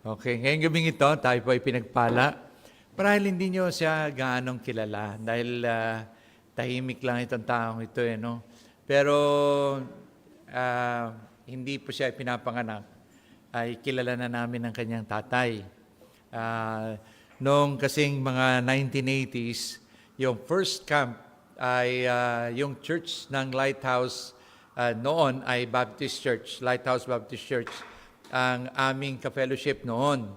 Okay, ngayong gabing ito, tayo po ay pinagpala. Marahil hindi nyo siya gaanong kilala dahil tahimik lang itong taong ito, no? Pero hindi po siya pinapanganak, ay kilala na namin ang kanyang tatay. Noong kasing mga 1980s, yung first camp ay yung church ng Lighthouse noon ay Baptist Church, Lighthouse Baptist Church, ang aming ka-fellowship noon.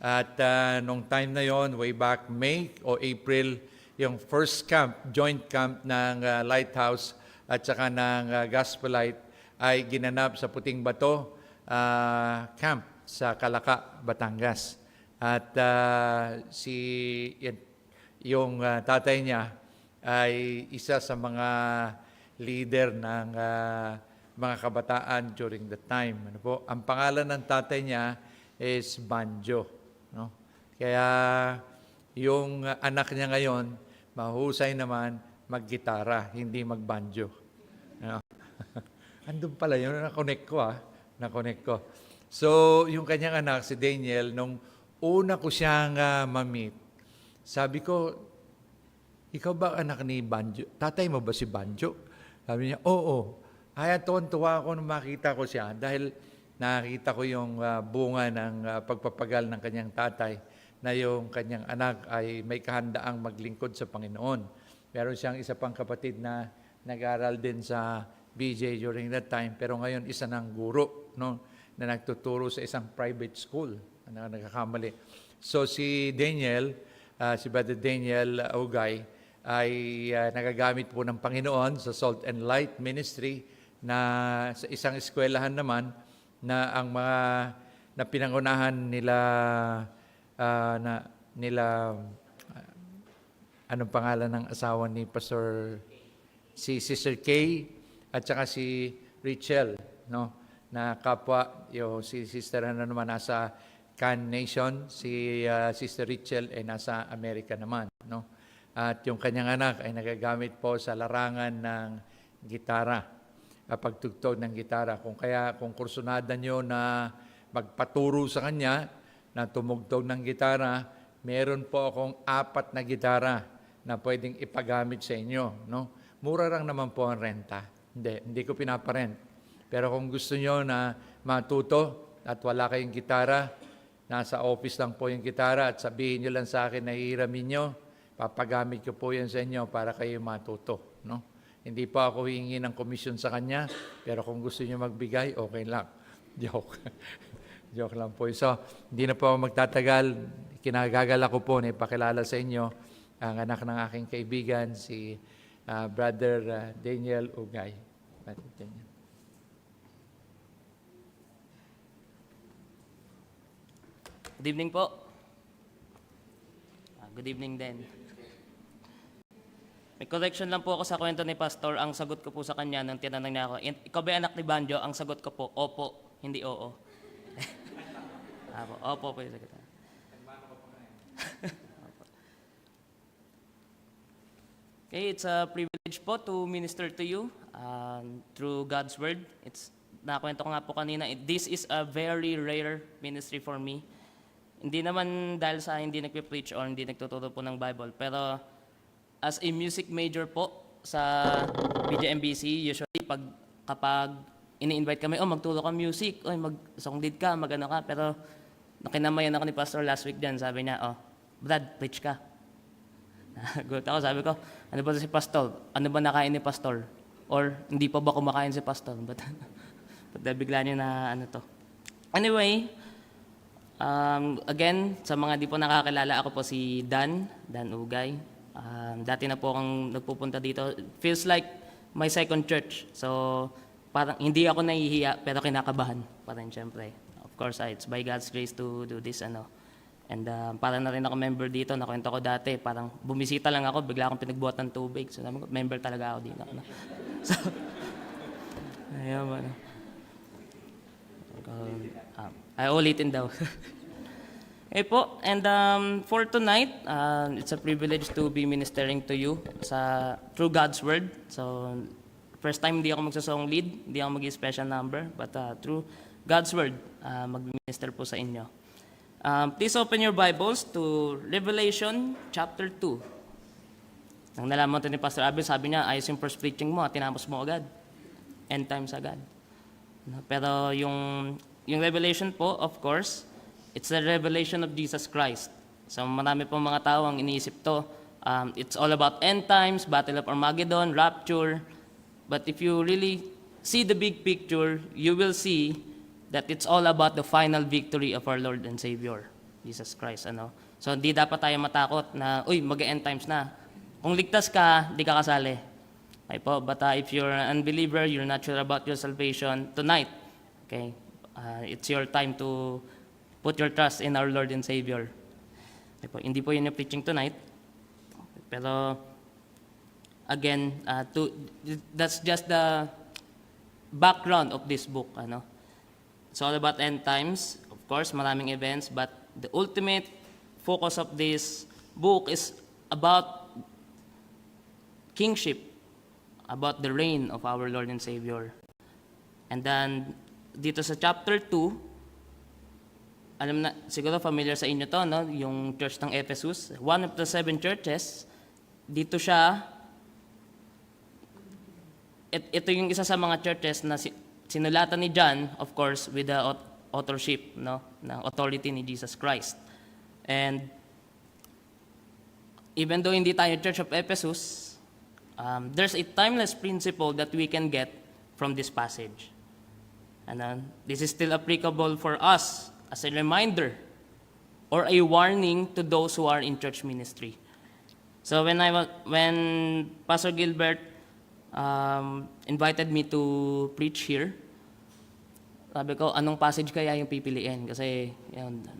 At nung time na yon, way back May o April, yung first camp, joint camp ng Lighthouse at saka ng Gospelite ay ginanap sa Puting Bato camp sa Calaca, Batangas. At yung tatay niya ay isa sa mga leader ng mga kabataan during the time. Ano po? Ang pangalan ng tatay niya is Banjo. No? Kaya yung anak niya ngayon, mahusay naman maggitara, hindi magbanjo. Ano? Andun pala yun, na-connect ko na-connect ko. So, yung kanyang anak, si Daniel, nung una ko siyang ma-meet, sabi ko, ikaw ba anak ni Banjo? Tatay mo ba si Banjo? Sabi niya, oo. Kaya tuwan-tuwa ako nung makita ko siya dahil nakita ko yung bunga ng pagpapagal ng kanyang tatay na yung kanyang anak ay may kahandaang maglingkod sa Panginoon. Meron siyang isa pang kapatid na nag-aral din sa BJ during that time, pero ngayon isa ng guro, no, na nagtuturo sa isang private school na nagkakamali. So si Daniel, si Brother Daniel Ugay, ay nagagamit po ng Panginoon sa Salt and Light Ministry na sa isang eskwelahan naman na ang mga na pinangunahan nila anong pangalan ng asawa ni Pastor si Sister Kay at saka si Rachel, no, na kapwa si sister naman nasa Can Nation, si Sister Rachel ay nasa Amerika naman, no. At yung kanyang anak ay nagagamit po sa larangan ng gitara, pagtugtog ng gitara. Kung kursunada nyo na magpaturo sa kanya na tumugtog ng gitara, meron po akong 4 na gitara na pwedeng ipagamit sa inyo. No? Mura lang naman po ang renta. Hindi ko pinaparent. Pero kung gusto nyo na matuto at wala kayong gitara, nasa office lang po yung gitara at sabihin nyo lang sa akin na hihiramin nyo, papagamit ko po yan sa inyo para kayo matuto. No? Hindi pa ako hihingi ng komisyon sa kanya, pero kung gusto niyo magbigay, okay lang. Joke. Joke lang po. So, hindi na po ako magtatagal. Kinagagala ko po na ipakilala sa inyo ang anak ng aking kaibigan, si Brother Daniel Ugay. Brother Daniel. Good evening po. Good evening din. May correction lang po ako sa kwento ni Pastor. Ang sagot ko po sa kanya nang tinanong niya ako, ikaw ba anak ni Banjo? Ang sagot ko po, opo, hindi oo. Opo po yung sagot. Okay, it's a privilege po to minister to you through God's Word. Nakwento ko nga po kanina, this is a very rare ministry for me. Hindi naman dahil sa hindi nagpe-preach or hindi nagtuturo po ng Bible, pero as a music major po sa BJMBC, usually kapag ini-invite kami, magturo ka music, mag-song lead ka, mag-ano ka, pero nakinamayan ako ni Pastor last week dyan, sabi niya, Brad, preach ka. Gulat ako, sabi ko, ano ba si Pastor? Ano ba nakain ni Pastor? Or hindi pa ba kumakain si Pastor? But bigla niya na ano to. Anyway, again, sa mga di po nakakilala, ako po si Dan Ugay. Dati na po akong nagpupunta dito. Feels like my second church. So, parang hindi ako nahihiya, pero kinakabahan pa rin, syempre. Of course, it's by God's grace to do this, And parang na rin ako member dito. Nakwento ko dati, parang bumisita lang ako, bigla akong pinagbuhat ng tubig. So, member talaga ako dito. So, ayun, ay, ulitin daw. Okay po, and for tonight, it's a privilege to be ministering to you through God's Word. So, first time hindi ako magsasong lead, hindi ako mag-special number, but through God's Word, mag-minister po sa inyo. Please open your Bibles to Revelation chapter 2. Nang nalaman ito ni Pastor Abel, sabi niya, ayos yung first preaching mo, tinapos mo agad. End times agad. No, pero yung Revelation po, of course, it's the revelation of Jesus Christ. So marami pong mga tao ang iniisip to. It's all about end times, Battle of Armageddon, rapture. But if you really see the big picture, you will see that it's all about the final victory of our Lord and Savior, Jesus Christ. Ano? So hindi dapat tayo matakot na, uy, mag-end times na. Kung ligtas ka, di ka kasali. Okay po? But if you're an unbeliever, you're not sure about your salvation, tonight, okay, it's your time to put your trust in our Lord and Savior. Okay po? Hindi po yun yung preaching tonight. Pero, again, that's just the background of this book. Ano? It's all about end times. Of course, maraming events, but the ultimate focus of this book is about kingship, about the reign of our Lord and Savior. And then, dito sa chapter 2, alam na, siguro familiar sa inyo to, no? Yung church ng Ephesus, one of the 7 churches, dito siya, ito yung isa sa mga churches na sinulatan ni John, of course, with the authorship, no, ng authority ni Jesus Christ. And even though hindi tayo Church of Ephesus, there's a timeless principle that we can get from this passage. And this is still applicable for us as a reminder or a warning to those who are in church ministry. So when Pastor Gilbert invited me to preach here, sabi ko, anong passage kaya yung pipiliin? Kasi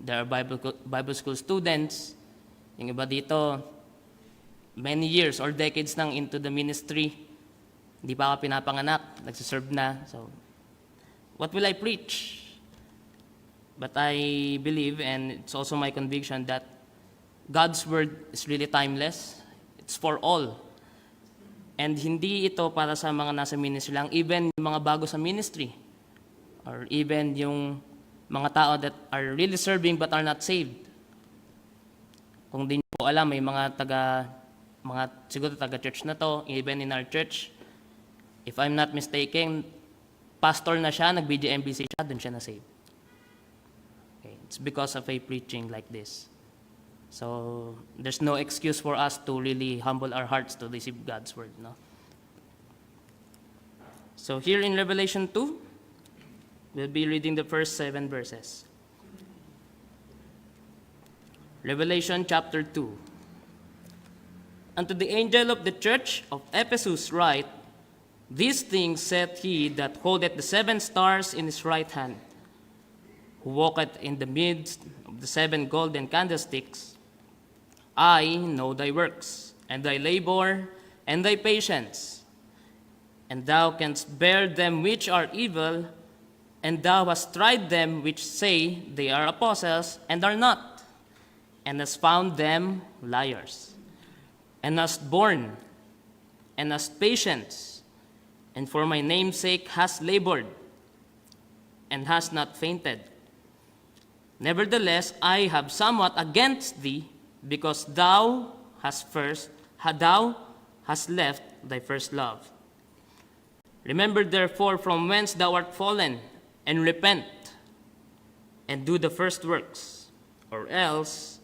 there are Bible school students, yung iba dito, many years or decades nang into the ministry, hindi pa ako pinapanganak, nagsiserve na. So, what will I preach? But I believe, and it's also my conviction, that God's word is really timeless. It's for all. And hindi ito para sa mga nasa ministry lang, even yung mga bago sa ministry, or even yung mga tao that are really serving but are not saved. Kung di nyo po alam, may mga siguro taga-church na to, even in our church, if I'm not mistaken, pastor na siya, nag-BGMBC siya, dun siya na-saved. Okay. It's because of a preaching like this. So, there's no excuse for us to really humble our hearts to receive God's word, no? So, here in Revelation 2, we'll be reading the first 7 verses. Revelation chapter 2. Unto the angel of the church of Ephesus write, These things saith he that holdeth the 7 stars in his right hand, who walketh in the midst of the 7 golden candlesticks. I know thy works, and thy labor, and thy patience. And thou canst bear them which are evil, and thou hast tried them which say they are apostles, and are not, and hast found them liars, and hast borne, and hast patience, and for my name's sake hast labored, and hast not fainted. Nevertheless, I have somewhat against thee, because thou hast left thy first love. Remember therefore from whence thou art fallen, and repent, and do the first works, or else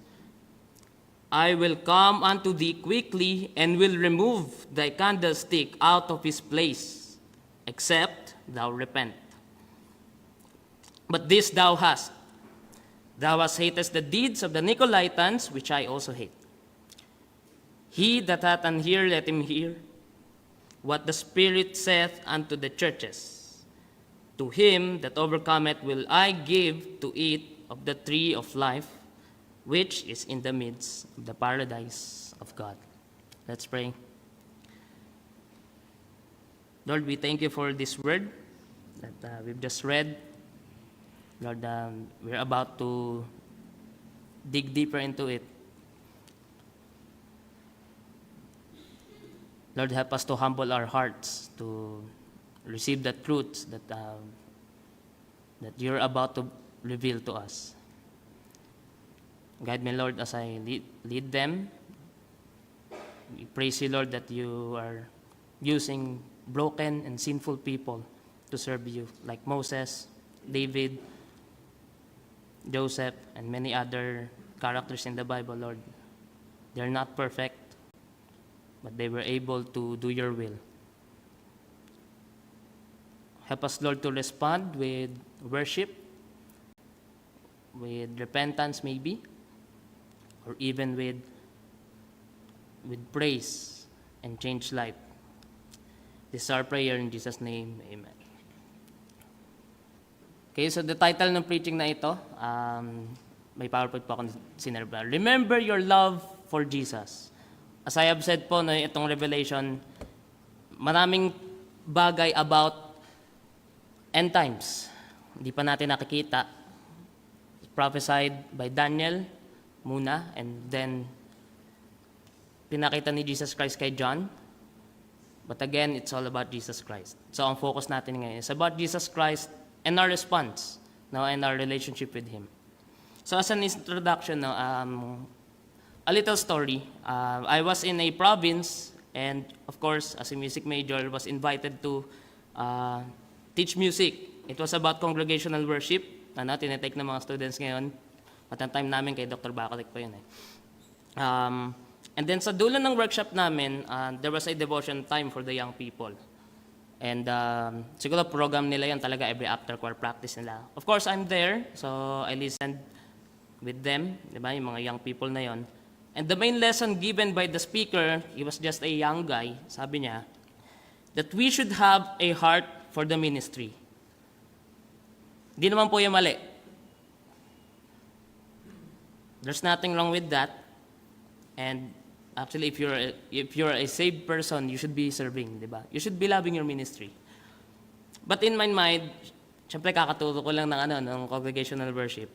I will come unto thee quickly, and will remove thy candlestick out of his place, except thou repent. But this thou hast hatest the deeds of the Nicolaitans, which I also hate. He that hath an ear, let him hear what the Spirit saith unto the churches. To him that overcometh will I give to eat of the tree of life, which is in the midst of the paradise of God. Let's pray. Lord, we thank you for this word that we've just read. Lord, we're about to dig deeper into it. Lord, help us to humble our hearts to receive the truths that you're about to reveal to us. Guide me, Lord, as I lead them. We praise you, Lord, that you are using broken and sinful people to serve you, like Moses, David, Joseph, and many other characters in the Bible, Lord. They're not perfect, but they were able to do your will. Help us, Lord, to respond with worship, with repentance maybe, or even with praise and change life. This is our prayer in Jesus' name. Amen. Okay, so the title ng preaching na ito, may PowerPoint po ako sinerba. Remember your love for Jesus. As I have said po, no, itong Revelation, maraming bagay about end times. Hindi pa natin nakikita. Prophesied by Daniel muna, and then pinakita ni Jesus Christ kay John. But again, it's all about Jesus Christ. So ang focus natin ngayon is about Jesus Christ and our response now and our relationship with Him. So as an introduction, a little story. I was in a province, and of course, as a music major, was invited to teach music. It was about congregational worship. Tinetake ng mga students ngayon. At ang time namin kay Dr. Bacalik pa yun eh. And then sa dulo ng workshop namin, there was a devotion time for the young people. And siguro program nila yan talaga every after choir practice nila. Of course, I'm there, so I listened with them, di ba, yung mga young people na yon. And the main lesson given by the speaker, he was just a young guy, sabi niya, that we should have a heart for the ministry. Di naman po yung mali. There's nothing wrong with that. And actually, if you're a saved person, you should be serving, di ba? You should be loving your ministry. But in my mind, syempre kakaturo ko lang ng congregational worship.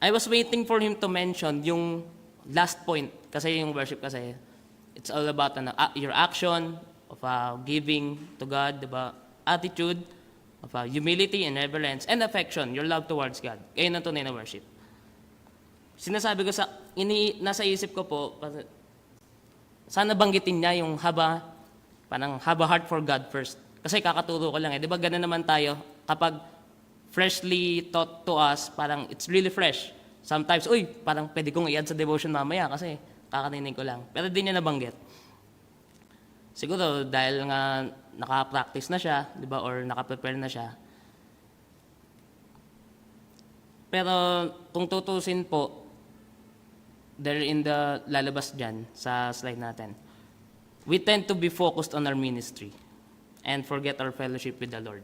I was waiting for him to mention yung last point, kasi yung worship kasi, it's all about your action of giving to God, di ba? Attitude of humility and reverence and affection, your love towards God. Ayun ang tunay na worship. Sinasabi ko nasa isip ko po, sana banggitin niya yung have a heart for God first. Kasi kakaturo ko lang eh. Di ba ganun naman tayo, kapag freshly taught to us, parang it's really fresh. Sometimes, parang pwede kong i-add sa devotion mamaya kasi kakaninig ko lang. Pero di niya nabanggit. Siguro dahil nga naka-practice na siya, di ba, or naka-prepare na siya. Pero kung tutusin po, there in the lalabas dyan sa slide natin, we tend to be focused on our ministry and forget our fellowship with the Lord.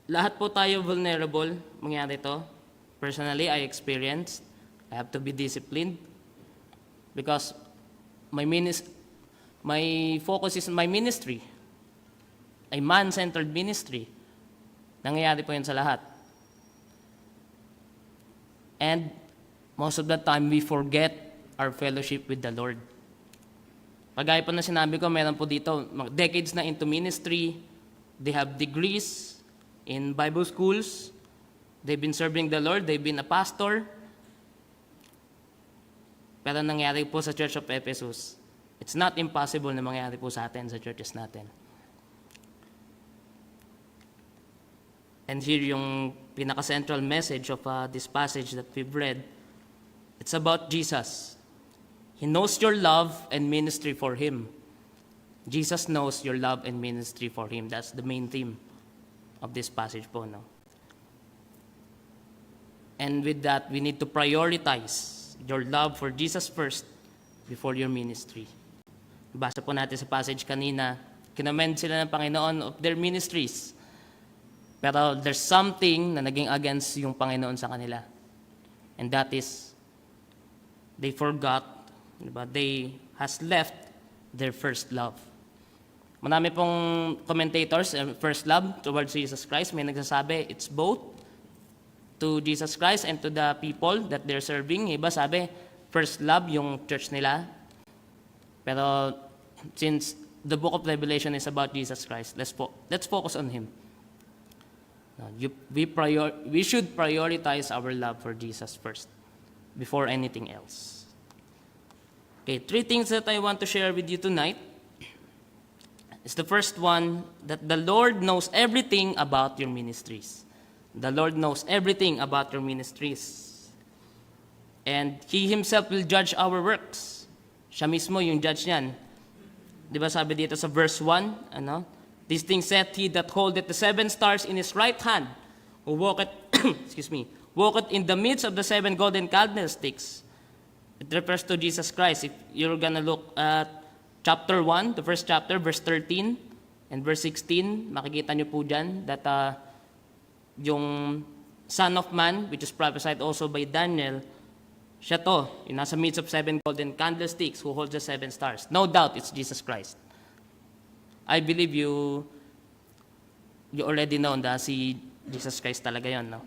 Lahat po tayo vulnerable, mangyari to. Personally, I experienced, I have to be disciplined because my focus is my ministry, a man-centered ministry. Nangyayari po yun sa lahat. And most of the time, we forget our fellowship with the Lord. Pagaya po na sinabi ko, meron po dito, decades na into ministry, they have degrees in Bible schools, they've been serving the Lord, they've been a pastor. Pero nangyari po sa Church of Ephesus, it's not impossible na mangyari po sa atin, sa churches natin. And here yung pinaka-central message of this passage that we've read, it's about Jesus. He knows your love and ministry for Him. Jesus knows your love and ministry for Him. That's the main theme of this passage po, no? And with that, we need to prioritize your love for Jesus first before your ministry. Basa po natin sa passage kanina, kinamend sila ng Panginoon of their ministries. Pero there's something na naging against yung Panginoon sa kanila. And that is, they forgot, diba? They has left their first love. Marami pong commentators, first love towards Jesus Christ, may nagsasabi, it's both to Jesus Christ and to the people that they're serving. Iba sabi, first love yung church nila. Pero since the book of Revelation is about Jesus Christ, let's focus on Him. We should prioritize our love for Jesus first, before anything else. Okay, 3 things that I want to share with you tonight. Is the first one, that the Lord knows everything about your ministries. The Lord knows everything about your ministries. And He Himself will judge our works. Siya mismo yung judge niyan. Di ba sabi dito sa verse 1, These things saith he that holdeth the 7 stars in his right hand, who walketh, walketh in the midst of the 7 golden candlesticks. It refers to Jesus Christ. If you're gonna look at chapter 1, the first chapter, verse 13 and verse 16, makikita nyo po dyan that yung Son of Man, which is prophesied also by Daniel, siya to, yung nasa midst of 7 golden candlesticks, who holds the 7 stars. No doubt, it's Jesus Christ. I believe you already know na si Jesus Christ talaga yon, no?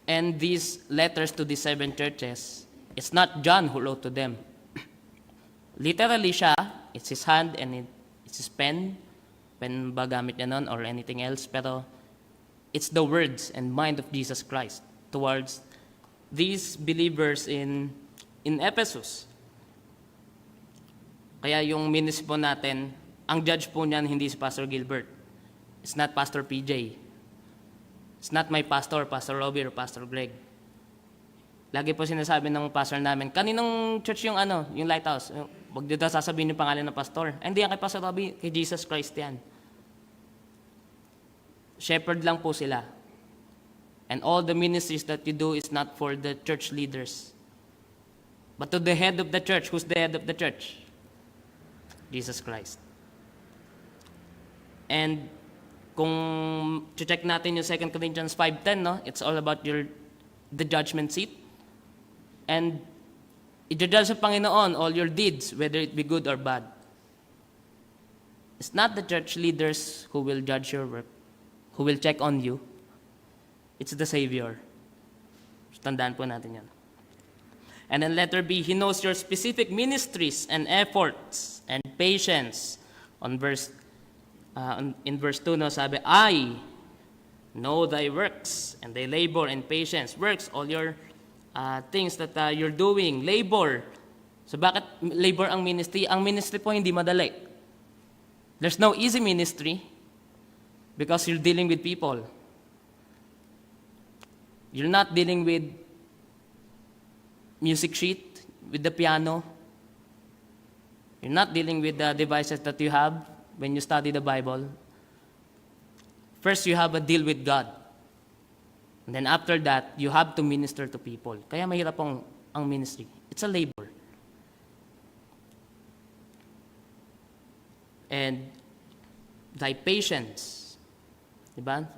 And these letters to the 7 churches, it's not John who wrote to them. Literally siya, it's his hand and it's his pen ba gamit niya nun or anything else, pero it's the words and mind of Jesus Christ towards these believers in Ephesus. Kaya yung ministry po natin, ang judge po niyan hindi si Pastor Gilbert. It's not Pastor PJ. It's not my pastor, Pastor Robbie or Pastor Greg. Lagi po sinasabi ng pastor namin, kaninong church yung yung Lighthouse? Huwag dito sasabihin yung pangalan ng pastor. Hindi yan kay Pastor Robbie, kay Jesus Christ yan. Shepherd lang po sila. And all the ministries that you do is not for the church leaders, but to the head of the church. Who's the head of the church? Jesus Christ. And kung check natin yung 2 Corinthians 5:10, no? It's all about the judgment seat. And i-judge sa Panginoon all your deeds, whether it be good or bad. It's not the church leaders who will judge your work, who will check on you. It's the Savior. Tandaan po natin yan. And then letter B, He knows your specific ministries and efforts and patience. In verse 2, no, sabi, I know thy works and thy labor and patience. Works, all your things that you're doing, labor. So bakit labor ang ministry? Ang ministry po hindi madali. There's no easy ministry because you're dealing with people. You're not dealing with music sheet, with the piano. You're not dealing with the devices that you have when you study the Bible. First, you have a deal with God. And then after that, you have to minister to people. Kaya mahirap ang ministry. It's a labor. And thy patience. Diba?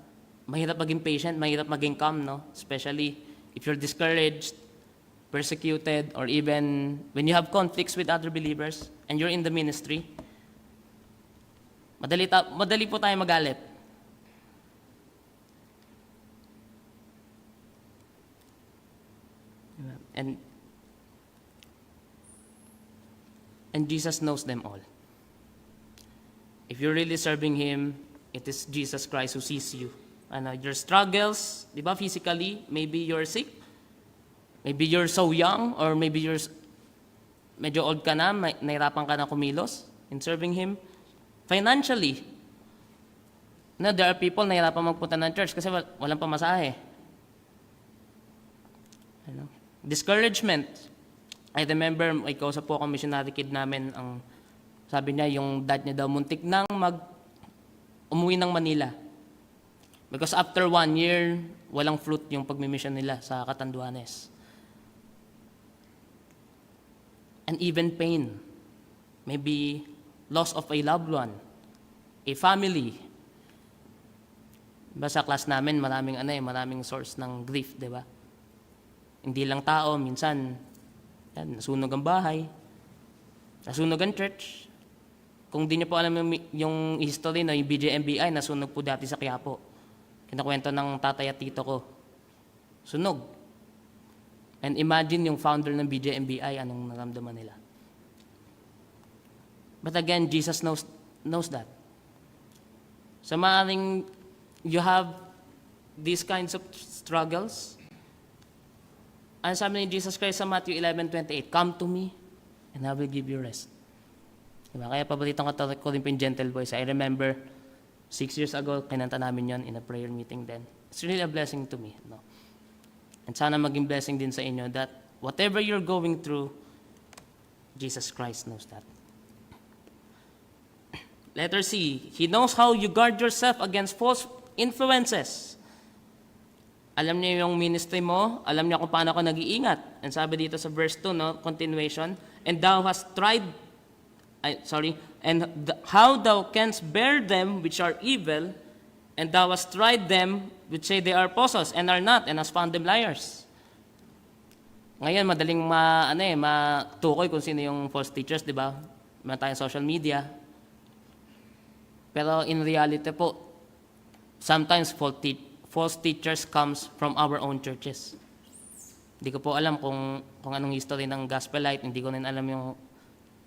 Mahirap maging patient, mahirap maging calm, no? Especially if you're discouraged, persecuted, or even when you have conflicts with other believers and you're in the ministry. Madali po tayo magalit. And Jesus knows them all. If you're really serving Him, it is Jesus Christ who sees you. Your struggles, di ba, physically, maybe you're sick, maybe you're so young, or maybe you're medyo old ka na, nahirapan ka na kumilos in serving Him. Financially, there are people nahirapan magpunta ng church kasi walang pamasahe. Discouragement. I remember, may kausap po akong missionary kid namin, sabi niya, yung dad niya daw muntik nang umuwi ng Manila. Because after 1 year, walang fruit yung pagmimission nila sa Catanduanes. And even pain. Maybe loss of a loved one, a family. Diba sa class namin, maraming source ng grief, di ba? Hindi lang tao, minsan, nasunog ang bahay, nasunog ang church. Kung di niyo po alam yung history, yung BJMBI, nasunog po dati sa Quiapo. Kinakwento ng tatay at tito ko. Sunog. And imagine yung founder ng BJMBI, anong naramdaman nila. But again, Jesus knows that. So maaaring you have these kinds of struggles. Ang sabi ni Jesus Christ sa Matthew 11:28, "Come to me, and I will give you rest." Diba? Kaya paboritong Catholic ko rin po yung Gentle Voice. I remember 6 years ago, kinanta namin yon in a prayer meeting then. It's really a blessing to me. No? And sana maging blessing din sa inyo that whatever you're going through, Jesus Christ knows that. Letter C, He knows how you guard yourself against false influences. Alam niya yung ministry mo, alam niya kung paano ka nag-iingat. And sabi dito sa verse 2, no, continuation, and how thou canst bear them which are evil, and thou hast tried them which say they are apostles and are not, and hast found them liars. Ngayon, madaling matukoy kung sino yung false teachers, di ba? Meron tayong social media. Pero in reality po, sometimes false teachers comes from our own churches. Hindi ko po alam kung anong history ng Gospelite, hindi ko rin alam yung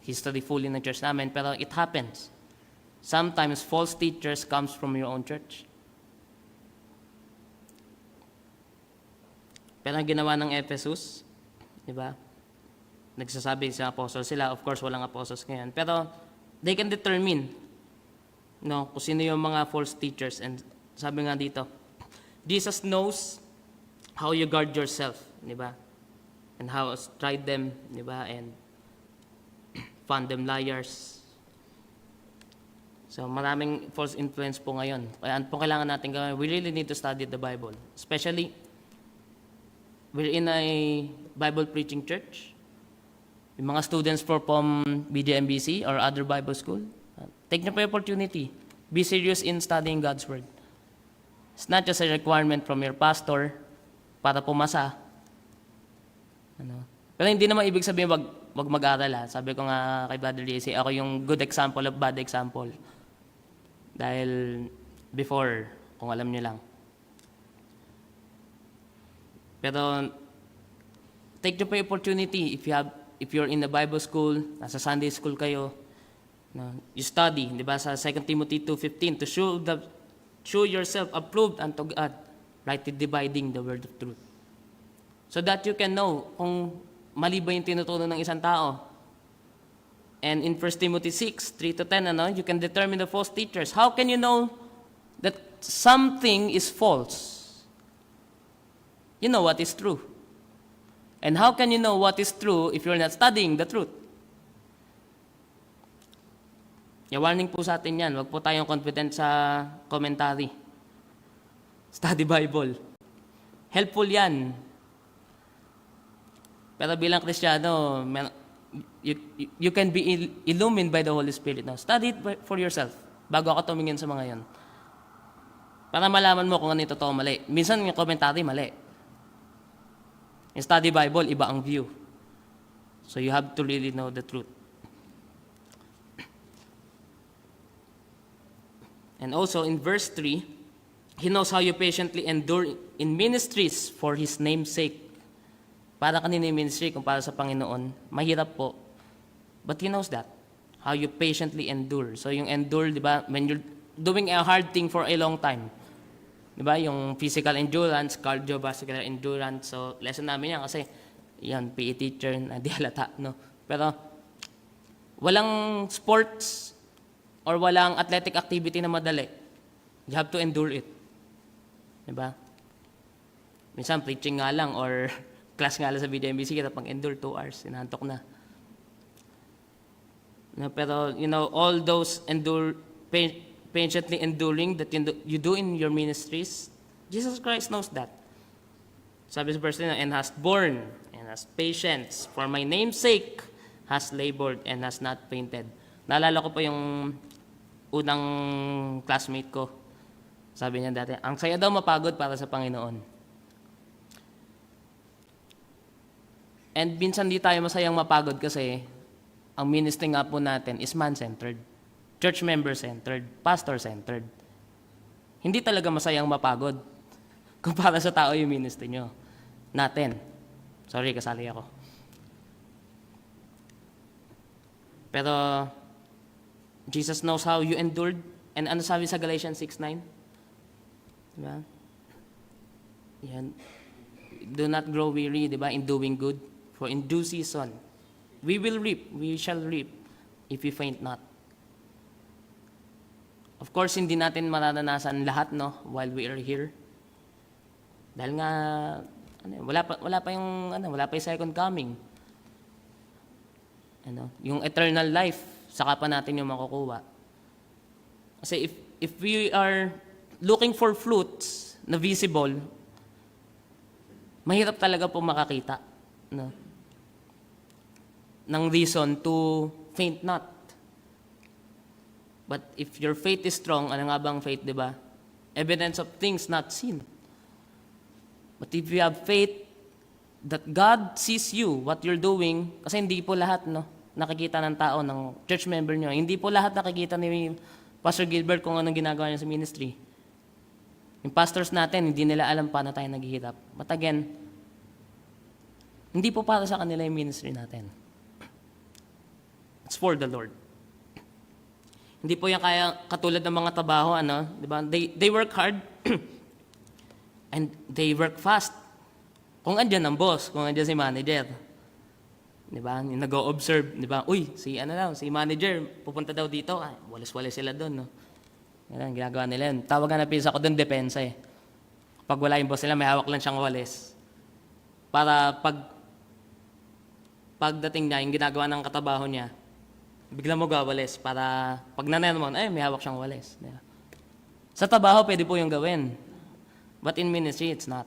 history fully ng church namin, pero it happens. Sometimes false teachers comes from your own church. Pero ang ginawa ng Ephesus, di ba? Nagsasabi sa apostles sila, of course walang apostles ngayon, pero they can determine kung sino yung mga false teachers. And sabi nga dito, Jesus knows how you guard yourself, di ba? And how has tried them, di ba? And found them liars. So maraming false influence po ngayon. Kaya ano po kailangan natin gawin? We really need to study the Bible. Especially, we're in a Bible preaching church. Yung mga students from BJMBC or other Bible school, take nyo po yung opportunity. Be serious in studying God's Word. It's not just a requirement from your pastor para pumasa. Pero hindi naman ibig sabihin wag mag-aral. Sabi ko nga kay Brother JC, ako yung good example of bad example. Dahil before, kung alam nyo lang. Pero take nyo po yung opportunity if you're in the Bible school, nasa Sunday school kayo, you study, di ba, sa 2 Timothy 2:15, to show yourself approved unto God, rightly dividing the word of truth. So that you can know kung mali ba yung tinuturo ng isang tao. And in 1 Timothy 6:3-10, you can determine the false teachers. How can you know that something is false? You know what is true. And how can you know what is true if you're not studying the truth? Warning po sa atin yan. Huwag po tayong confident sa commentary. Study Bible. Helpful yan. Pero bilang Kristiyano, you can be illumined by the Holy Spirit. Now, study it for yourself bago ako tumingin sa mga yan. Para malaman mo kung ano yung totoo mali. Minsan yung commentary mali. In study Bible, iba ang view. So you have to really know the truth. And also in verse 3, He knows how you patiently endure in ministries for His name's sake. Para kanina yung ministry, kung para sa Panginoon, mahirap po. But He knows that. How you patiently endure. So yung endure, di ba, when you're doing a hard thing for a long time. Di ba, yung physical endurance, cardiovascular endurance. So lesson namin yan kasi yan, PE teacher, di halata, no? Pero walang sports or walang athletic activity na madali. You have to endure it. Diba? Minsan, preaching nga lang or class nga lang sa BJMBC, kita pang-endure 2 hours, sinantok na. No, pero, all those patiently enduring that you do in your ministries, Jesus Christ knows that. Sabi sa verse 9, and has borne and has patience for my name's sake, has labored and has not fainted. Naalala ko pa yung unang classmate ko. Sabi niya dati, ang saya daw mapagod para sa Panginoon. And minsan di tayo masayang mapagod kasi ang ministry nga po natin is man-centered, church member-centered, pastor-centered. Hindi talaga masayang mapagod kung para sa tao yung ministry nyo. Natin. Sorry, kasali ako. Pero Jesus knows how you endured And ano sabi sa Galatians 6:9? Diba? Yan. Do not grow weary, diba, in doing good. For in due season, we shall reap, if we faint not. Of course, hindi natin mararanasan lahat, no, while we are here. Dahil nga, wala pa yung second coming. Yung eternal life, saka pa natin yung makukuha. Kasi if we are looking for fruits na visible, mahirap talaga po makakita, no, ng reason to faint not. But if your faith is strong, ano nga bang faith, di ba? Evidence of things not seen. But if you have faith that God sees you, what you're doing, kasi hindi po lahat, no, nakikita ng tao, ng church member nyo, hindi po lahat nakikita ni Pastor Gilbert kung anong ginagawa niya sa ministry. Yung pastors natin, hindi nila alam paano tayo naghihirap. But again, hindi po para sa kanila yung ministry natin. It's for the Lord. Hindi po yan kaya katulad ng mga trabaho, di ba? They work hard and they work fast. Kung andyan ang boss, kung andyan si manager, di ba? Yung nag-o-observe, di ba? Uy, si manager, pupunta daw dito. Ay, walis-walis sila doon, no? Yan, ginagawa nila yun. Tawagan na pinsa ko doon, depensa eh. Pag wala yung boss nila, may hawak lang siyang walis. Para pagdating niya, yung ginagawa ng katabaho niya, bigla mo gawalis para pag nanemon, ay, may hawak siyang walis. Diba? Sa trabaho, pwede po yung gawin. But in ministry, it's not.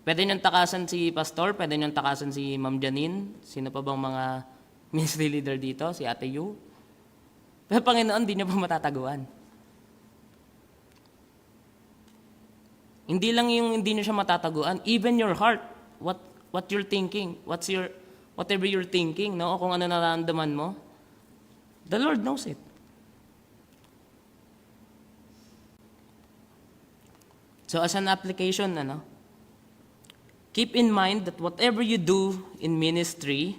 Pwede niyong takasan si Pastor, pwede niyong takasan si Ma'am Janine, sino pa bang mga ministry leader dito, si Ate Yu. Pero Panginoon, di niyo pa matataguan. Hindi lang yung hindi niyo siya matataguan, even your heart, what you're thinking, whatever you're thinking, no? O kung ano nararamdaman mo, the Lord knows it. So as an application, keep in mind that whatever you do in ministry,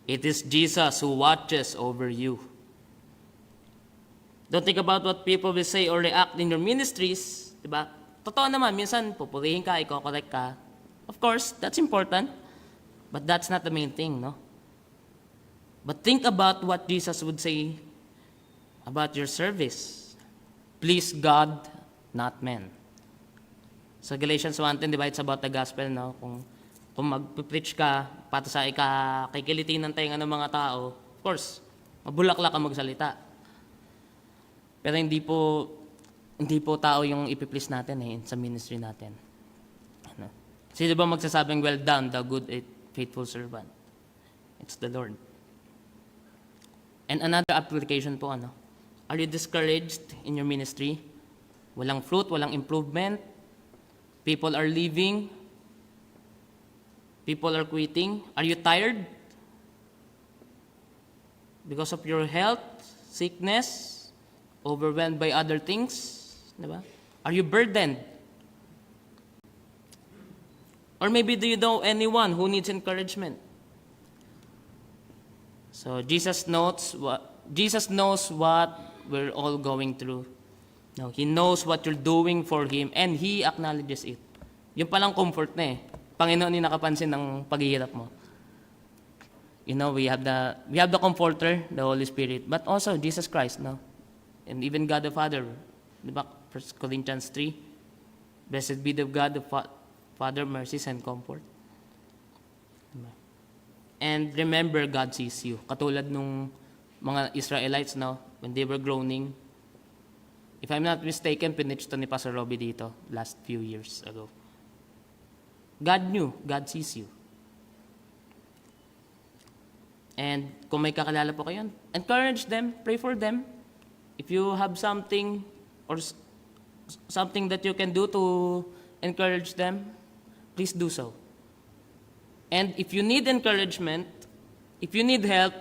it is Jesus who watches over you. Don't think about what people will say or react in your ministries, diba? Totoo naman, minsan pupurihin ka, i-correct ka. Of course, that's important. But that's not the main thing, no? But think about what Jesus would say about your service. Please God, not men. Sa Galatians 1:10, diba, it's about the gospel, no? Kung mag-preach ka, para sa kikilitin ng tenga ng mga tao, of course, mabulaklak ka magsalita. Pero hindi po tao yung ipiplease natin sa ministry natin. Sino ba magsasabing, well done, thou good and faithful servant? It's the Lord. And another application po, are you discouraged in your ministry? Walang fruit, walang improvement. People are leaving. People are quitting. Are you tired? Because of your health, sickness, overwhelmed by other things? Diba? Are you burdened? Or maybe do you know anyone who needs encouragement? So Jesus knows what we're all going through. No, He knows what you're doing for Him and He acknowledges it. Yung palang comfort na Panginoon yung nakapansin ng paghihirap mo. We have the Comforter, the Holy Spirit, but also Jesus Christ, no? And even God the Father. Diba? 1 Corinthians 3. Blessed be the God the Father, mercies and comfort. And remember, God sees you. Katulad nung mga Israelites, no? When they were groaning. If I'm not mistaken, pinitch to ni Pastor Robbie dito last few years ago. God knew. God sees you. And kung may kakilala po kayo, encourage them, pray for them. If you have something or something that you can do to encourage them, please do so. And if you need encouragement, if you need help,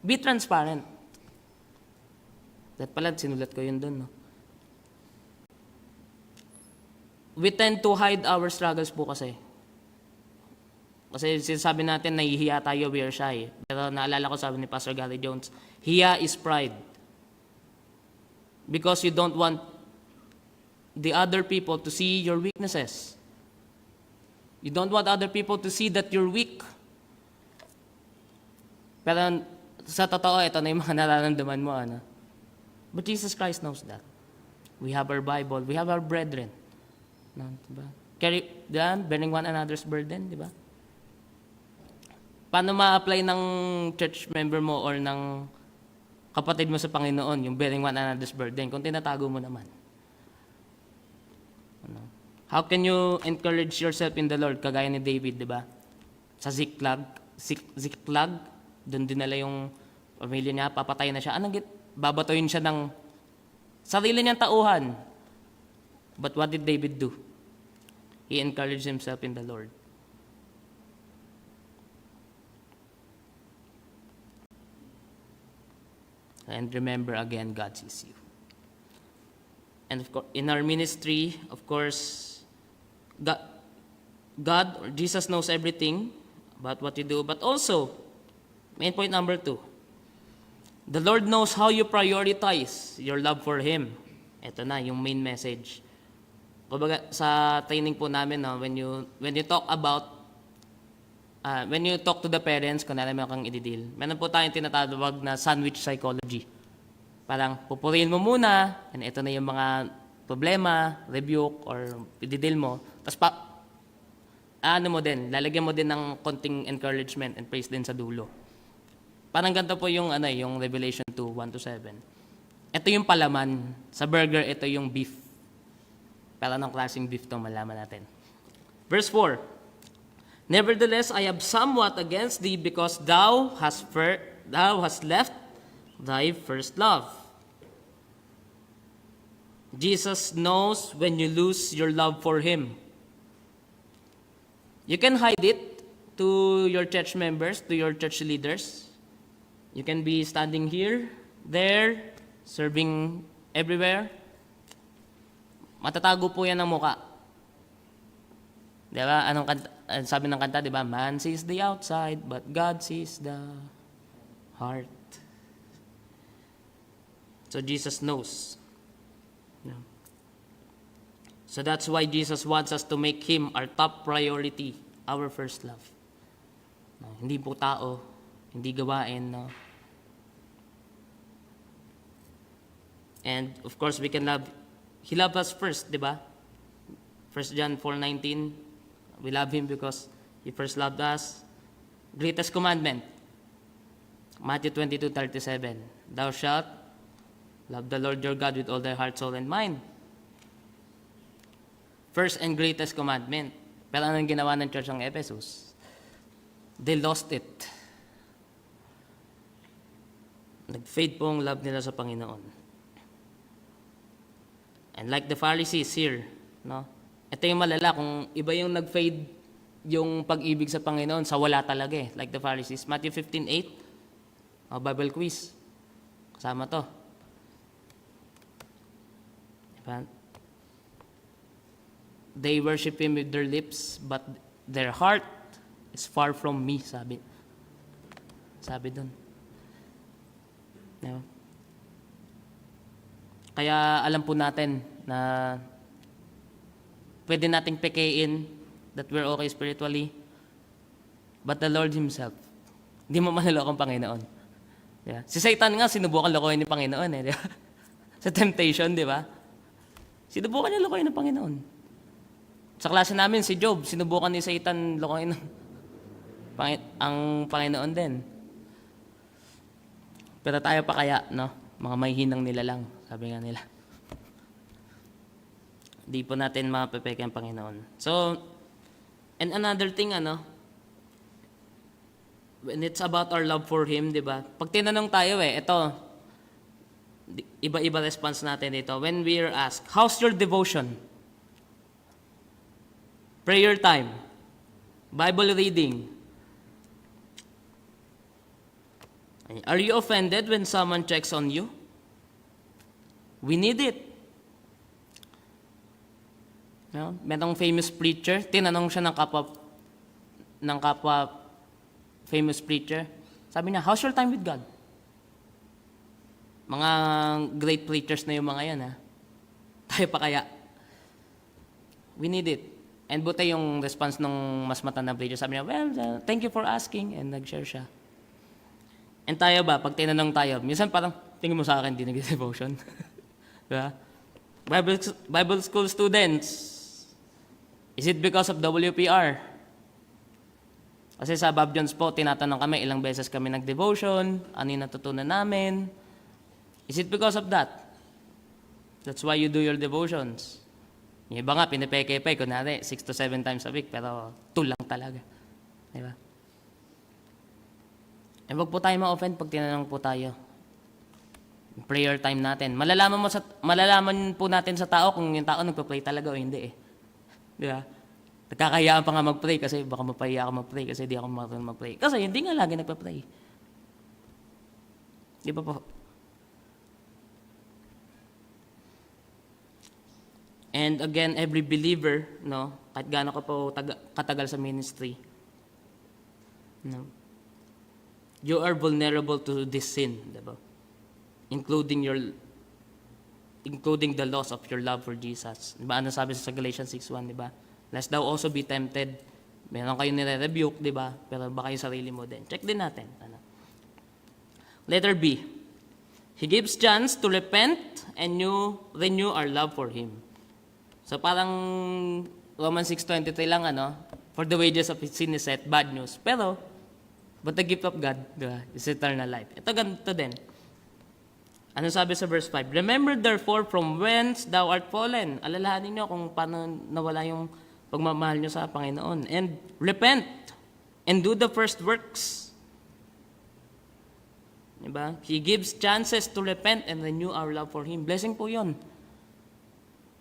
be transparent. That pala, sinulat ko yun dun, no? We tend to hide our struggles po kasi. Kasi sinasabi natin, nahihiya tayo, we are shy. Pero naalala ko sabi ni Pastor Gary Jones, hiya is pride. Because you don't want the other people to see your weaknesses. You don't want other people to see that you're weak. Pero sa totoo, ito na yung mga nararamdaman mo. Ano? But Jesus Christ knows that. We have our Bible. We have our brethren. No, diba? Bearing one another's burden, di ba? Paano ma-apply ng church member mo or ng kapatid mo sa Panginoon yung bearing one another's burden kung tinatago mo naman? Ano? How can you encourage yourself in the Lord kagaya ni David, di ba? Sa Ziklag, doon dinala yung pamilya niya, papatay na siya. Babatoyin siya ng sarili niyang tauhan. But what did David do? He encouraged himself in the Lord. And remember again, God sees you. And of course, in our ministry, of course, God or Jesus knows everything about what you do. But also, main point number 2, the Lord knows how you prioritize your love for Him. Ito na, yung main message. Kumbaga, sa training po namin, no, when you talk about when you talk to the parents, kung alam mo kang i-deal, meron po tayong tinatawag na sandwich psychology. Parang pupurihin mo muna, and ito na yung mga problema, rebuke, or i-deal mo. Tapos lalagyan mo din ng konting encouragement and praise din sa dulo. Parang ganito po yung, yung Revelation 2, 1-7. Ito yung palaman. Sa burger, ito yung beef. Pero anong klaseng beef itong malaman natin? Verse 4, nevertheless, I have somewhat against thee, because thou hast left thy first love. Jesus knows when you lose your love for Him. You can hide it to your church members, to your church leaders. You can be standing here, there, serving everywhere. Matatago po yan ng muka. Diba? Sabi ng kanta, diba? Man sees the outside, but God sees the heart. So Jesus knows. No. So that's why Jesus wants us to make Him our top priority, our first love. No, hindi po tao, hindi gawain. No? And of course, we can love. He loved us first, di ba? 1 John 4:19, we love Him because He first loved us. Greatest commandment, Matthew 22:37, thou shalt love the Lord your God with all thy heart, soul, and mind. First and greatest commandment. Pero anong ginawa ng church ng Ephesus? They lost it. Nag-fade po ang love nila sa Panginoon. And like the Pharisees here, no? Ito yung malala, kung iba yung nag-fade yung pag-ibig sa Panginoon, sa wala talaga eh. Like the Pharisees. Matthew 15:8, Bible quiz. Kasama to. Diba? They worship Him with their lips, but their heart is far from me, sabi. Sabi dun. Diba? Kaya alam po natin na pwede nating pekein that we're okay spiritually, but the Lord Himself, hindi mo manaloko ang Panginoon. Diba? Si Satan nga, sinubukan lokohin ni Panginoon eh. Diba? Sa temptation, di ba? Sinubukan niya lokohin ng Panginoon. Sa klase namin, si Job, sinubukan ni Satan lokohin ang Panginoon din. Pero tayo pa kaya, no? Mga may hinang nila lang, sabi nga nila. Di po natin mapepeke ang Panginoon. So, and another thing, when it's about our love for Him, di ba? Pag tinanong tayo ito, iba-iba response natin dito. When we are asked, how's your devotion? Prayer time, Bible reading. Are you offended when someone checks on you? We need it. No? Merong famous preacher, tinanong siya ng ng kapwa famous preacher. Sabi niya, how's your time with God? Mga great preachers na yung mga yan, ha? Tayo pa kaya? We need it. And buti yung response ng mas matandang preacher. Sabi niya, well, thank you for asking. And nag-share siya. And tayo ba, pag tinanong tayo, minsan parang, tingin mo sa akin, di nag-devotion. Diba? Bible school students, is it because of WPR? Kasi sa Bob Jones po, tinatanong kami, ilang beses kami nag-devotion, ano yung natutunan namin. Is it because of that? That's why you do your devotions. Yung iba nga, pinipeke-peke, kunwari, 6 to 7 times a week, pero 2 lang talaga. Diba? Eh, wag po tayo ma-offend pag tinanong po tayo. Prayer time natin. Malalaman po natin sa tao kung yung tao nagpa-pray talaga o hindi eh. Di ba? Nagkakayaan pa nga mag-pray kasi baka mapahiya ako mag-pray kasi di ako marunong mag-pray. Kasi hindi nga lagi nagpa-pray. Di ba po? And again, every believer, no, kahit gaano ka po katagal sa ministry, no, you are vulnerable to this sin, di ba? Including the loss of your love for Jesus. Di ba? Ano sabi sa Galatians 6:1, di ba? Lest thou also be tempted. Meron kayong nire-rebuke, di ba? Pero baka yung sarili mo din. Check din natin. Ano? Letter B. He gives chance to repent and renew our love for Him. So parang Romans 6:23 lang, ano? For the wages of sin is set, bad news. Pero, but the gift of God, di ba, is eternal life. Ito ganito din. Ano sabi sa verse 5? Remember therefore from whence thou art fallen. Alalahanin niyo kung paano nawala yung pagmamahal niyo sa Panginoon. And repent and do the first works. Diba? He gives chances to repent and renew our love for Him. Blessing po yun.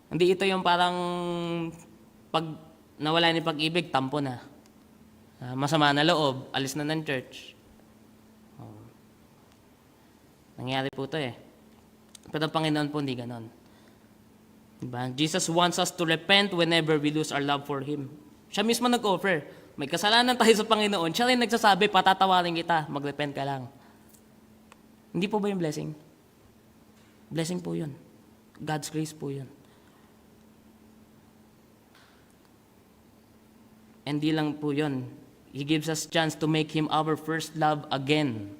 Hindi ito yung parang pag nawala ni pag-ibig, tampo na. Masama na loob, alis na ng church. Nangyari po ito eh. Pero ang Panginoon po hindi ganon. Diba? Jesus wants us to repent whenever we lose our love for Him. Siya mismo nag-offer. May kasalanan tayo sa Panginoon. Siya rin nagsasabi, patatawarin kita, mag-repent ka lang. Hindi po ba yung blessing? Blessing po yun. God's grace po yun. And di lang po yun. He gives us chance to make Him our first love again.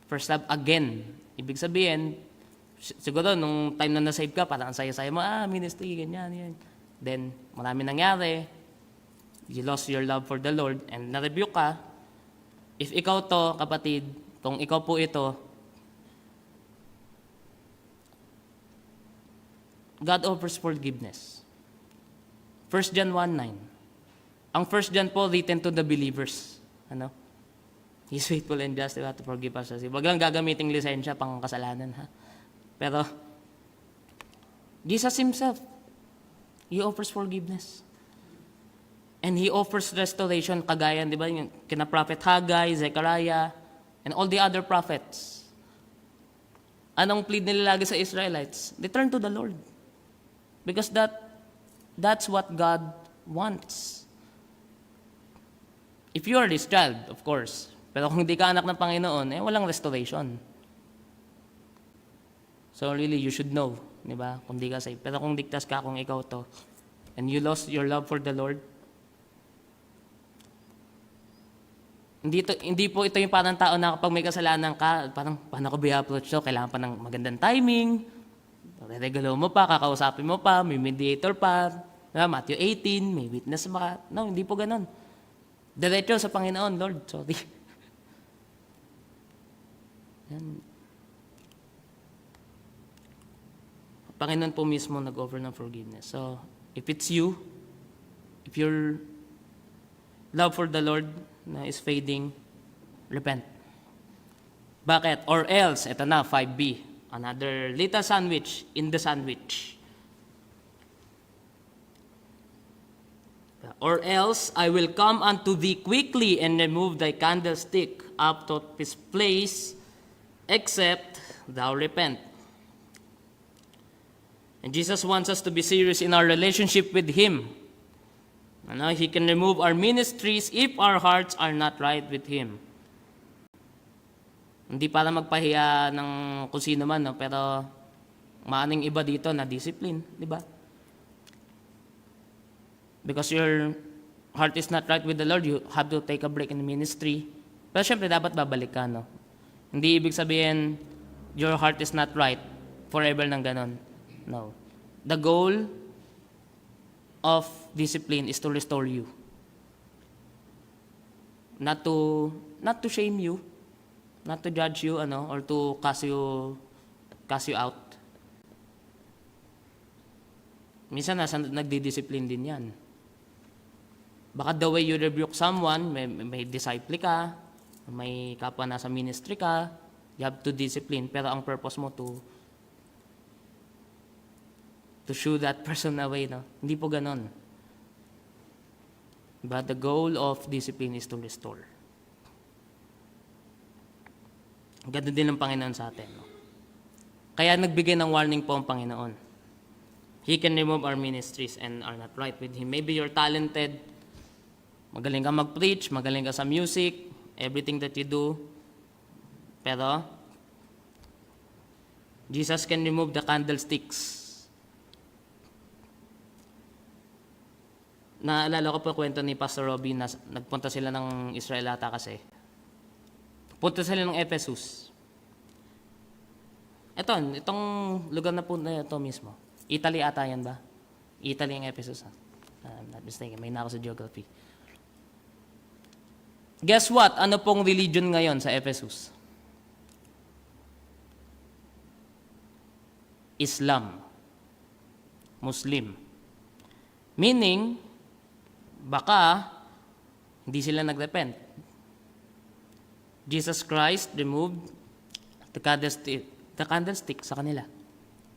First love again. Ibig sabihin, siguro nung time na nasave ka, parang ang saya-saya mo, ministry, ganyan, yan. Then, marami nangyari. You lost your love for the Lord and na-rebuke ka. If ikaw to, kapatid, kung ikaw po ito, God offers forgiveness. 1 John 1:9. Ang 1 John po written to the believers. Ano? He's faithful and just to forgive us. Wag lang gagamiting lisensya pang kasalanan, ha? Pero, Jesus Himself, He offers forgiveness. And He offers restoration, kagaya, di ba, yung kina Prophet Haggai, Zechariah, and all the other prophets. Anong plead nila lagi sa Israelites? They turn to the Lord. Because that's what God wants. If you are His child, of course. Pero kung hindi ka anak ng Panginoon, walang restoration. So really, you should know, di ba? Kung di ka saved. Pero kung ligtas ka, kung ikaw to, and you lost your love for the Lord, hindi po ito yung parang tao na kapag may kasalanan ka, parang paano ko i-approach to? Kailangan pa ng magandang timing, regalo mo pa, kakausapin mo pa, may mediator pa, Matthew 18, may witness pa. No, hindi po ganun. Diretso sa Panginoon, Lord, sorry. Yan. Panginoon po mismo nag-offer ng forgiveness. So, if it's you, if your love for the Lord na is fading, repent. Bakit? Or else, eto na, 5B, another little sandwich in the sandwich. Or else, I will come unto thee quickly and remove thy candlestick up to his place, except thou repent. And Jesus wants us to be serious in our relationship with Him. Ano, He can remove our ministries if our hearts are not right with Him. Hindi para magpahiya ng kung sino man, no? Pero maaning iba dito na discipline, di ba? Because your heart is not right with the Lord, you have to take a break in the ministry. Pero syempre, dapat babalik ka, no? Hindi ibig sabihin, your heart is not right, forever nang ganon. No. The goal of discipline is to restore you. Not to shame you, not to judge you, or to cast you out. Minsan nagdi-discipline din yan. Baka the way you rebuke someone, may disciple ka, may kapwa nasa ministry ka, you have to discipline, pero ang purpose mo to shoo that person away, no? Hindi po ganon. But the goal of discipline is to restore. Ganun din ang Panginoon sa atin, no? Kaya nagbigay ng warning po ang Panginoon. He can remove our ministries and are not right with Him. Maybe you're talented, magaling ka mag-preach, magaling ka sa music, everything that you do. Pero, Jesus can remove the candlesticks. Naalala ko po kwento ni Pastor Robin na nagpunta sila ng Israel ata kasi. Punta sila ng Ephesus. Itong lugar na po na ito mismo. Italy ata yan ba? Italy ang Ephesus. I'm not mistaken. May na ako sa geography. Guess what? Ano pong religion ngayon sa Ephesus? Islam. Muslim. Meaning, baka hindi sila nagrepent. Jesus Christ removed the candlestick sa kanila.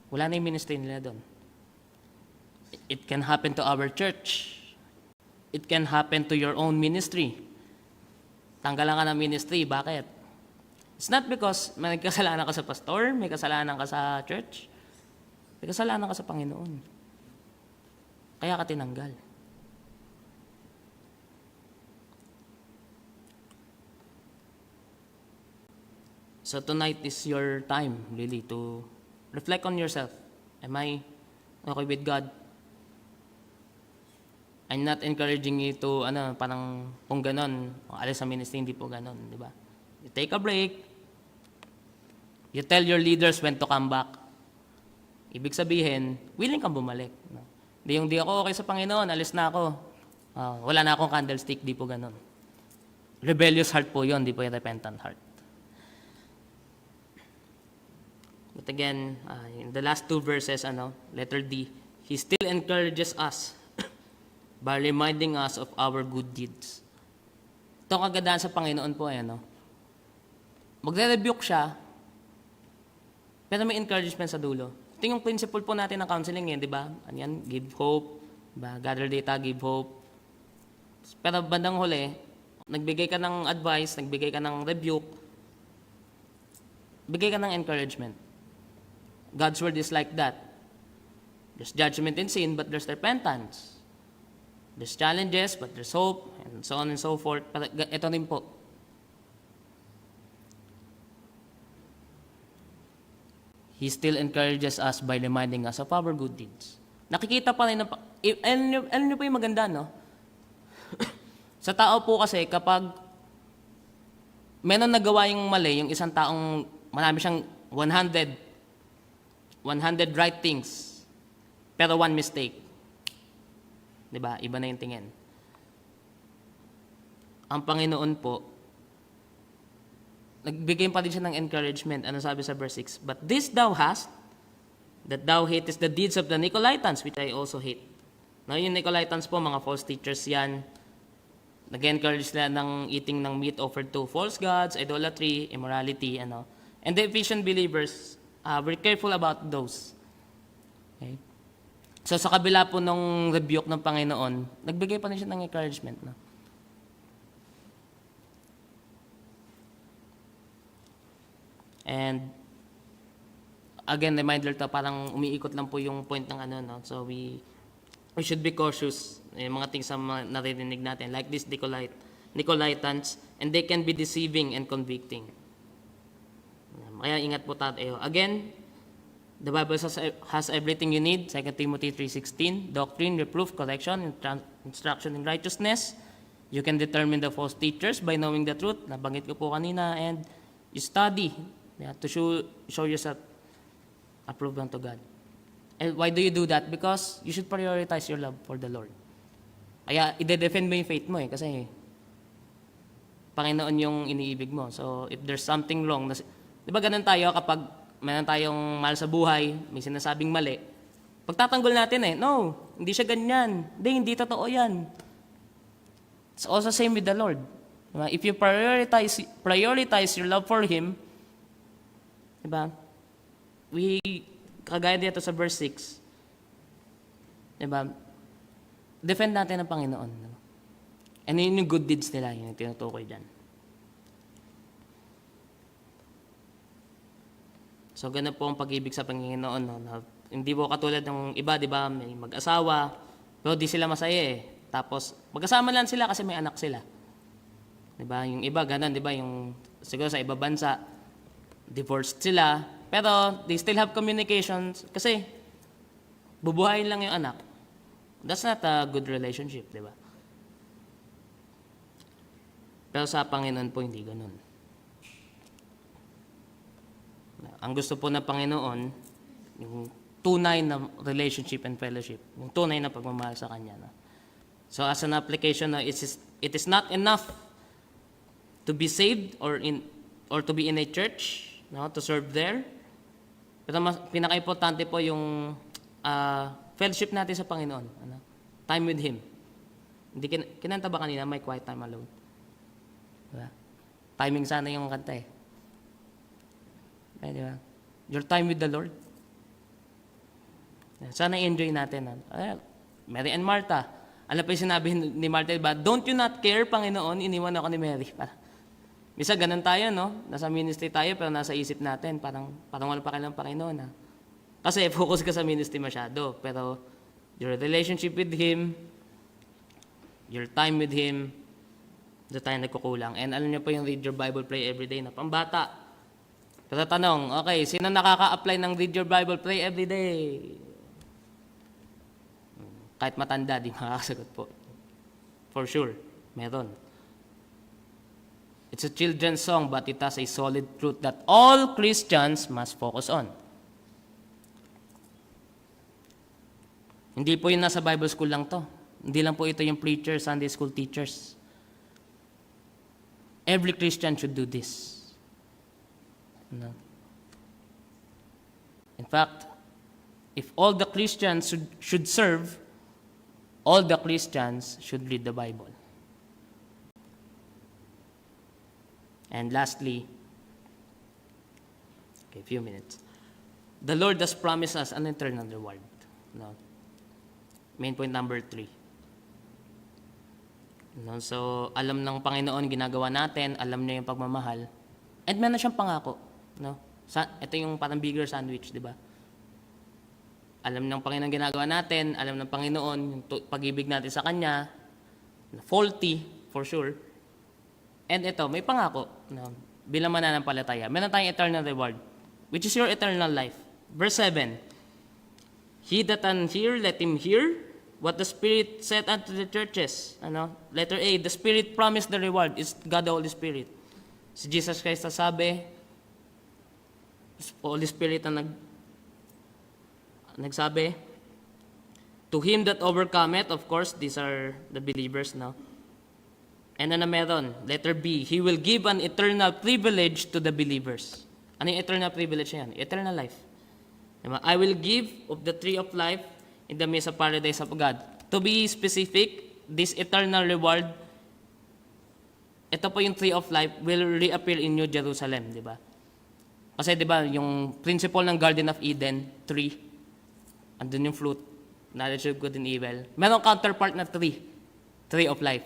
Wala na yung ministry nila doon. It can happen to our church. It can happen to your own ministry. Tanggalan ka ng ministry. Bakit? It's not because may kasalanan ka sa pastor, may kasalanan ka sa church. May kasalanan ka sa Panginoon. Kaya ka tinanggal. So tonight is your time, really, to reflect on yourself. Am I okay with God? I'm not encouraging you to, parang kung ganon, alis sa ministry, hindi po ganon, di ba? You take a break. You tell your leaders when to come back. Ibig sabihin, willing kang bumalik. No? Di ako okay sa Panginoon, alis na ako. Wala na akong candlestick, di po ganon. Rebellious heart po yun, di po yung repentant heart. But again, in the last two verses, letter D, He still encourages us by reminding us of our good deeds. Ito ang kagandahan sa Panginoon po, magre-rebuke siya, pero may encouragement sa dulo. Ito yung principle po natin ng counseling, di ba? Ano give hope, diba? Gather data, give hope. Pero bandang huli, nagbigay ka ng advice, nagbigay ka ng rebuke, bigay ka ng encouragement. God's word is like that. There's judgment in sin, but there's repentance. There's challenges, but there's hope, and so on and so forth. Pero ito rin po. He still encourages us by reminding us of our good deeds. Nakikita pa rin, alam niyo po yung maganda, no? Sa tao po kasi, kapag meron nagawa yung mali, yung isang taong marami siyang 100 right things, pero one mistake. Diba? Iba na yung tingin. Ang Panginoon po, nagbigay pa din siya ng encouragement. Ano sabi sa verse 6? But this thou hast, that thou hatest the deeds of the Nicolaitans, which I also hate. Now, yung Nicolaitans po, mga false teachers yan. Nag-encourage sila ng eating ng meat offered to false gods, idolatry, immorality, And the Ephesian believers, we're careful about those. Okay? So sa kabila po ng rebuke ng Panginoon, nagbigay pa rin siya ng encouragement. No? And again, reminder to, parang umiikot lang po yung point ng no? So we should be cautious yung mga things na naririnig natin, like this Nicolaitans, and they can be deceiving and convicting. Kaya ingat po tayo. Again, the Bible has everything you need. 2 Timothy 3:16, doctrine, reproof, correction, instruction in righteousness. You can determine the false teachers by knowing the truth. Nabanggit ko po kanina. And you study to show yourself approved unto God. And why do you do that? Because you should prioritize your love for the Lord. Kaya ide-defend mo yung faith mo kasi Panginoon yung iniibig mo. So if there's something wrong, di ba ganun tayo kapag mayroon tayong mahal sa buhay, may sinasabing mali, pagtatanggol natin no, hindi siya ganyan. Hindi totoo yan. It's also same with the Lord. Diba? If you prioritize your love for Him, diba? Kagaya dito sa verse 6, diba? Defend natin ang Panginoon. Diba? And yun yung good deeds nila, yun yung tinutukoy dyan. So, ganun po ang pag-ibig sa Panginoon. No? Na, hindi po katulad ng iba, di ba? May mag-asawa, pero di sila masaya Tapos, magkasama lang sila kasi may anak sila. Di ba? Yung iba, ganun, di ba? Yung, siguro sa iba bansa, divorced sila. Pero, they still have communications kasi bubuhayin lang yung anak. That's not a good relationship, di ba? Pero sa Panginoon po, hindi ganun. Ang gusto po ng Panginoon, yung tunay na relationship and fellowship, yung tunay na pagmamahal sa Kanya. No? So as an application, it is not enough to be saved or to be in a church, to serve there. Pero pinaka-importante po yung fellowship natin sa Panginoon. Time with Him. Hindi kinanta ba kanina, may quiet time alone? Diba? Timing sana yung kanta Diba? Your time with the Lord. Sana enjoy natin. Mary and Martha. Alam pa yung sinabi ni Martha, diba? Don't you not care, Panginoon, iniwan ako ni Mary. Misa ganun tayo, no? Nasa ministry tayo, pero nasa isip natin, parang wala pa kailang Panginoon. Kasi focus ka sa ministry masyado. Pero your relationship with Him, your time with Him, doon tayo nagkukulang. And alam niyo po yung read your Bible, pray every day na pambata. Pero tanong, okay, sino nakaka-apply ng read your Bible, pray every day? Kahit matanda, di makakasagot po. For sure, meron. It's a children's song, but it has a solid truth that all Christians must focus on. Hindi po yun nasa Bible school lang to. Hindi lang po ito yung preacher, Sunday school teachers. Every Christian should do this. No. In fact, if all the Christians should serve, all the Christians should read the Bible. And lastly, a few minutes. The Lord has promised us an eternal reward. No. Main point number 3. No, so, alam ng Panginoon ginagawa natin, alam niya yung pagmamahal, and meron siyang pangako. No? Ito yung parang bigger sandwich, di ba? Alam ng Panginoon ginagawa natin, alam ng Panginoon yung pag-ibig natin sa Kanya, faulty, for sure. And ito, may pangako. No? Bilang mananampalataya, meron tayong eternal reward, which is your eternal life. Verse 7, He that can hear, let him hear what the Spirit said unto the churches. Letter A, the Spirit promised the reward. It's God the Holy Spirit. Si Jesus Christ sabi, Holy Spirit ang nagsabi, to him that overcometh, of course, these are the believers now. And meron? Letter B, He will give an eternal privilege to the believers. Ano yung eternal privilege yan? Eternal life. Diba? I will give of the tree of life in the midst of paradise of God. To be specific, this eternal reward, ito po yung tree of life, will reappear in New Jerusalem, di ba? Kasi di ba, yung principle ng Garden of Eden, tree, andun yung fruit, knowledge of good and evil. Merong counterpart na tree of life.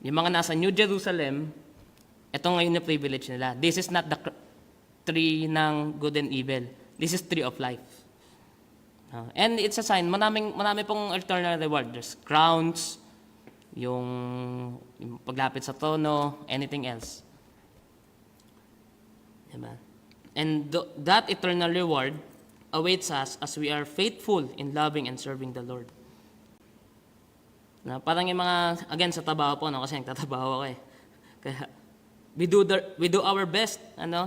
Yung mga nasa New Jerusalem, ito ngayon yung privilege nila. This is not the tree ng good and evil. This is tree of life. And it's a sign, marami pong eternal reward. There's crowns, yung paglapit sa trono, anything else. Diba? And that eternal reward awaits us as we are faithful in loving and serving the Lord. Parang yung mga, again, sa trabaho po, kasi nagtatrabaho ako eh. Kaya, we do our best,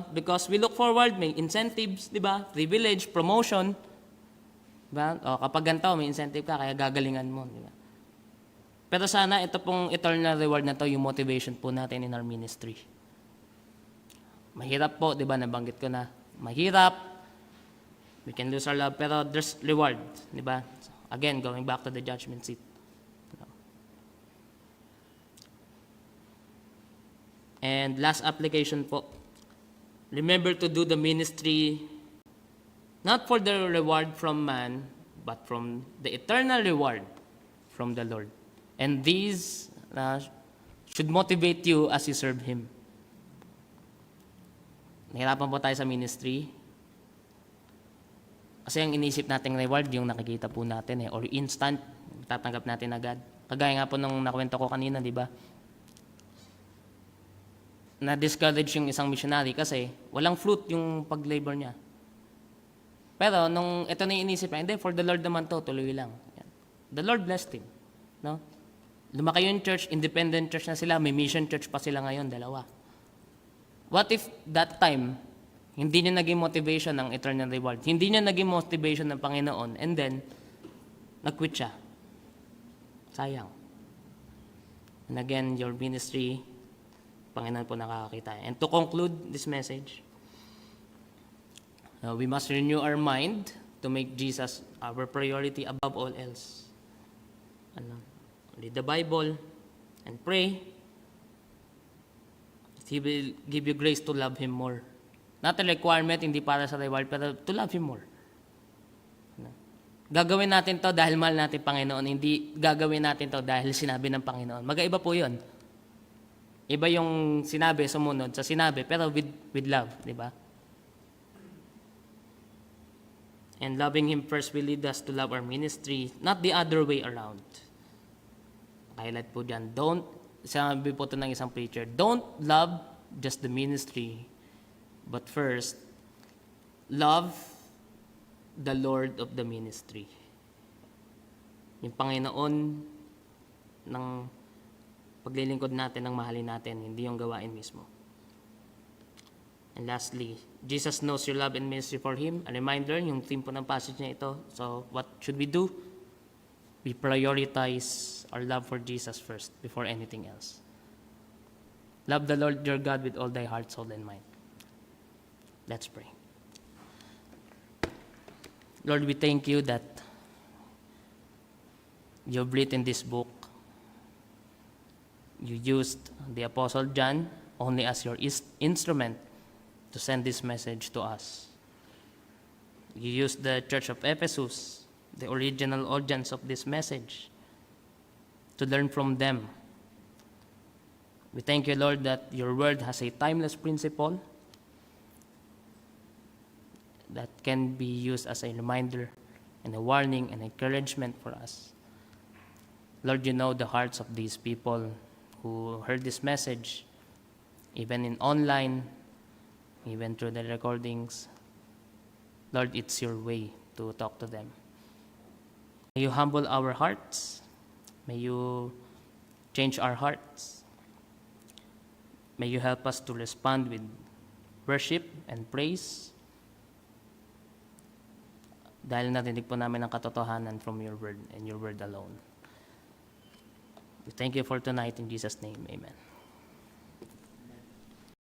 because we look forward, may incentives, di ba? Privilege, promotion. Diba? O, kapag ganito, may incentive ka, kaya gagalingan mo, di ba? Pero sana, ito pong eternal reward na to, yung motivation po natin in our ministry. Mahirap po, di ba? Nabanggit ko na. Mahirap. We can lose our love, pero there's reward, di ba? Again, going back to the judgment seat. And last application po, remember to do the ministry not for the reward from man, but from the eternal reward from the Lord. And these should motivate you as you serve Him. Nahirapan po tayo sa ministry. Kasi ang inisip nating reward, yung nakikita po natin or instant, tatanggap natin agad. Kagaya nga po nung nakwento ko kanina, di ba? Na-discourage yung isang missionary kasi walang fruit yung pag-labor niya. Pero nung ito na yung inisip niya, hindi, for the Lord naman to, tuloy lang. The Lord blessed him. No? Lumaki yung church, independent church na sila, may mission church pa sila ngayon, 2. What if that time, hindi niya naging motivation ng eternal reward, hindi niya naging motivation ng Panginoon, and then, nag-quit siya. Sayang. And again, your ministry, Panginoon po nakakakita. And to conclude this message, we must renew our mind to make Jesus our priority above all else. Read the Bible and pray. He will give you grace to love Him more. Not a requirement, hindi para sa reward, pero to love Him more. Gagawin natin to dahil mahal natin Panginoon, hindi gagawin natin to dahil sinabi ng Panginoon. Magkaiba po yun. Iba yung sinabi, sumunod sa sinabi, pero with love, di ba? And loving Him first will lead us to love our ministry, not the other way around. Highlight po dyan, sabi po ito ng isang preacher, don't love just the ministry, but first, love the Lord of the ministry. Yung Panginoon ng paglilingkod natin, ng mahalin natin, hindi yung gawain mismo. And lastly, Jesus knows your love and ministry for Him. A reminder, yung theme po ng passage niya ito. So, what should we do? We prioritize our love for Jesus first before anything else. Love the Lord your God with all thy heart, soul, and mind. Let's pray. Lord, we thank you that you've written this book. You used the Apostle John only as your instrument to send this message to us. You used the Church of Ephesus, the original audience of this message, to learn from them. We thank you, Lord, that your word has a timeless principle that can be used as a reminder and a warning and encouragement for us. Lord, you know the hearts of these people who heard this message, even in online, even through the recordings. Lord, it's your way to talk to them. May you humble our hearts. May you change our hearts. May you help us to respond with worship and praise. Dahil narinig po namin ang katotohanan from your word and your word alone. We thank you for tonight in Jesus' name. Amen.